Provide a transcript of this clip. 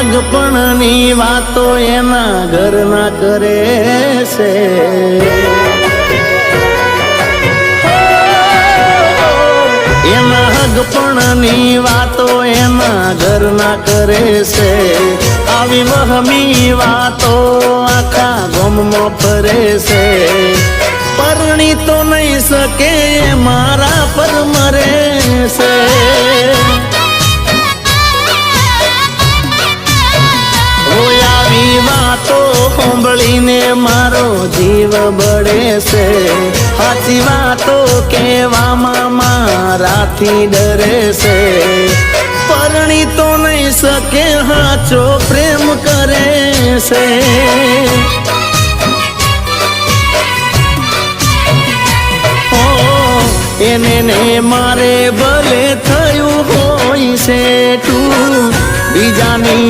હગપણની વાતો એના ઘરના કરે છે। એના હગપણની વાતો એના ઘરના કરે છે। આવી વહમી વાતો આખા ગામમાં ફરે છે। પરણી તો નહીં શકે મારા પર મરે છે। આવી વાતો સાંભળીને મારો જીવ બળે છે। સાચી વાતો કહેવામાં મારાથી ડરે છે। પરણી તો નહીં શકે સાચો પ્રેમ કરે છે। એને ને મારે ભલે થયું હોય છે તું બીજાની